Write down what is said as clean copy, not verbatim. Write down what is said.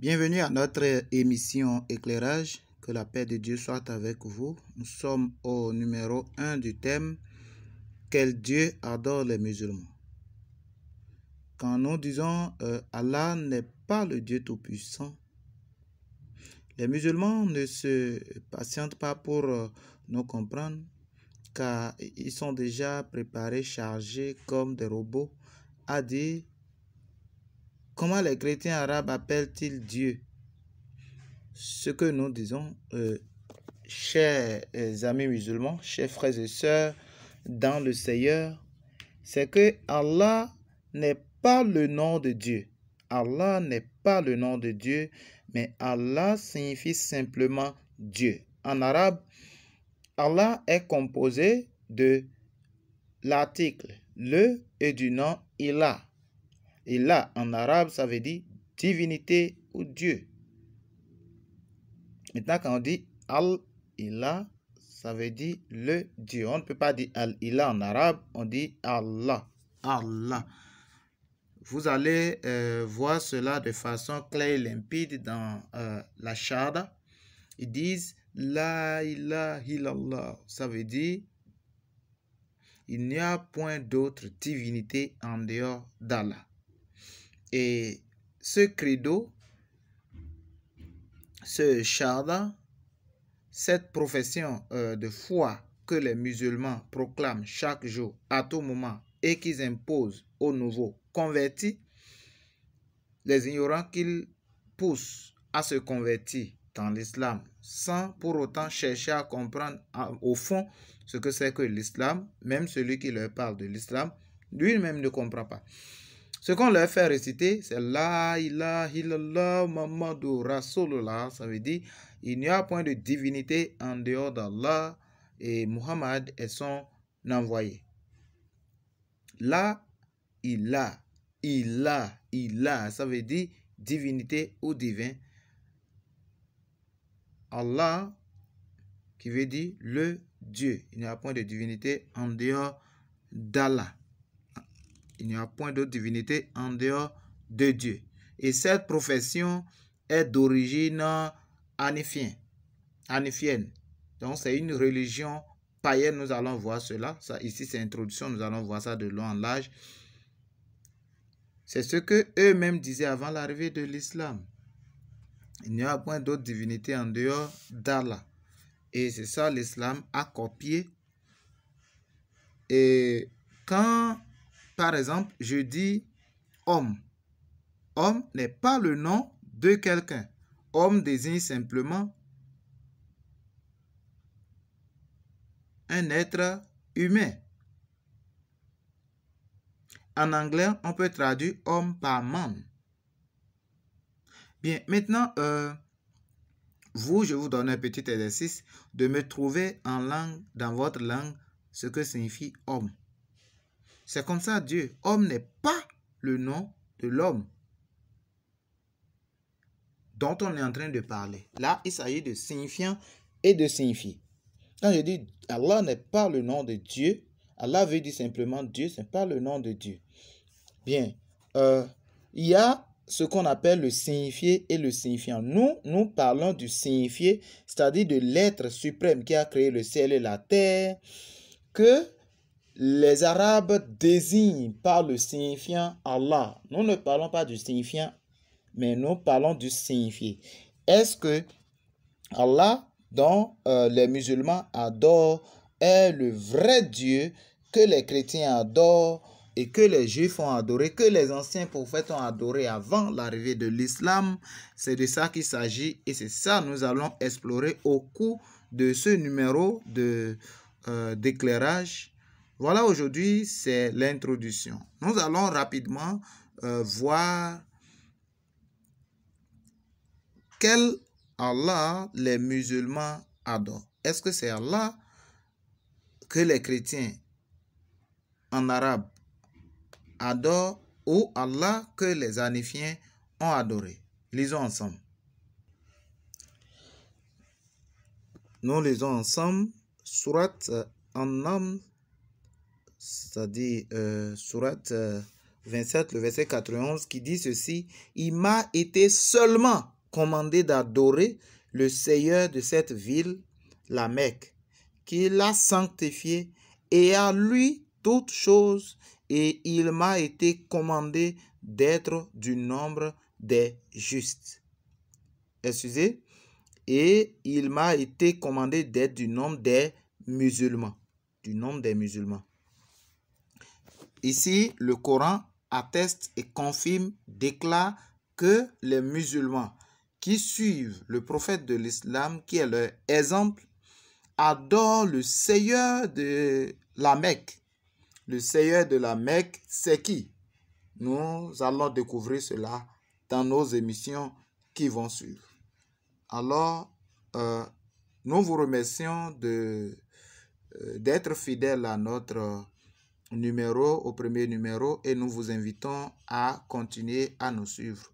Bienvenue à notre émission Éclairage. Que la paix de Dieu soit avec vous. Nous sommes au numéro 1 du thème « Quel Dieu adore les musulmans ?» Quand nous disons Allah n'est pas le Dieu Tout-Puissant, les musulmans ne se patientent pas pour nous comprendre, car ils sont déjà préparés, chargés comme des robots à dire comment les chrétiens arabes appellent-ils Dieu. Ce que nous disons, chers amis musulmans, chers frères et sœurs dans le Seigneur, c'est que Allah n'est pas le nom de Dieu. Allah n'est pas le nom de Dieu, mais Allah signifie simplement Dieu. En arabe, Allah est composé de l'article le et du nom Ilah. Ilah en arabe, ça veut dire divinité ou Dieu. Maintenant, quand on dit Al-Ilah, ça veut dire le Dieu. On ne peut pas dire Al-Ilah en arabe, on dit Allah. Allah. Vous allez voir cela de façon claire et limpide dans la Shahada. Ils disent La ilaha illallah. Ça veut dire il n'y a point d'autre divinité en dehors d'Allah. Et ce credo, ce Shahada, cette profession de foi que les musulmans proclament chaque jour, à tout moment, et qu'ils imposent aux nouveaux convertis, les ignorants qu'ils poussent à se convertir dans l'islam sans pour autant chercher à comprendre au fond ce que c'est que l'islam. Même celui qui leur parle de l'islam, lui-même ne comprend pas. Ce qu'on leur fait réciter, c'est La ilaha illallah Muhammadur Rasulullah. Ça veut dire il n'y a point de divinité en dehors d'Allah et Muhammad est son envoyé. La ilaha, ilah, ça veut dire divinité ou divin. Allah qui veut dire le Dieu. Il n'y a point de divinité en dehors d'Allah. Il n'y a point d'autre divinité en dehors de Dieu. Et cette profession est d'origine hanifienne. Donc c'est une religion païenne, nous allons voir cela. Ça, ici c'est introduction, nous allons voir ça de long en large. C'est ce que eux-mêmes disaient avant l'arrivée de l'islam. Il n'y a point d'autre divinité en dehors d'Allah. Et c'est ça l'islam a copié. Et quand par exemple, je dis homme. Homme n'est pas le nom de quelqu'un. Homme désigne simplement un être humain. En anglais, on peut traduire homme par man. Bien, maintenant, je vous donne un petit exercice de me trouver en langue, dans votre langue, ce que signifie homme. C'est comme ça, Dieu. Homme n'est pas le nom de l'homme dont on est en train de parler. Là, il s'agit de signifiant et de signifier. Quand je dis Allah n'est pas le nom de Dieu, Allah veut dire simplement Dieu, ce n'est pas le nom de Dieu. Bien, il y a ce qu'on appelle le signifié et le signifiant. Nous parlons du signifié, c'est-à-dire de l'être suprême qui a créé le ciel et la terre, que les Arabes désignent par le signifiant Allah. Nous ne parlons pas du signifiant, mais nous parlons du signifié. Est-ce que Allah, dont les musulmans adorent, est le vrai Dieu que les chrétiens adorent et que les juifs ont adoré, que les anciens prophètes ont adoré avant l'arrivée de l'islam? C'est de ça qu'il s'agit et c'est ça que nous allons explorer au cours de ce numéro d'éclairage. Voilà, aujourd'hui, c'est l'introduction. Nous allons rapidement voir quel Allah les musulmans adorent. Est-ce que c'est Allah que les chrétiens en arabe adorent ou Allah que les hanifiens ont adoré? Lisons ensemble. Nous lisons ensemble Surat An-Naml, c'est-à-dire Surat 27, le verset 91, qui dit ceci: Il m'a été seulement commandé d'adorer le Seigneur de cette ville, la Mecque, qui l'a sanctifié et à lui toutes choses, et il m'a été commandé d'être du nombre des justes. Excusez, et il m'a été commandé d'être du nombre des musulmans. Du nombre des musulmans. Ici, le Coran atteste et confirme, déclare que les musulmans qui suivent le prophète de l'islam, qui est leur exemple, adorent le Seigneur de la Mecque. Le Seigneur de la Mecque, c'est qui? Nous allons découvrir cela dans nos émissions qui vont suivre. Alors, nous vous remercions d'être fidèles à notre numéro, au premier numéro, et nous vous invitons à continuer à nous suivre.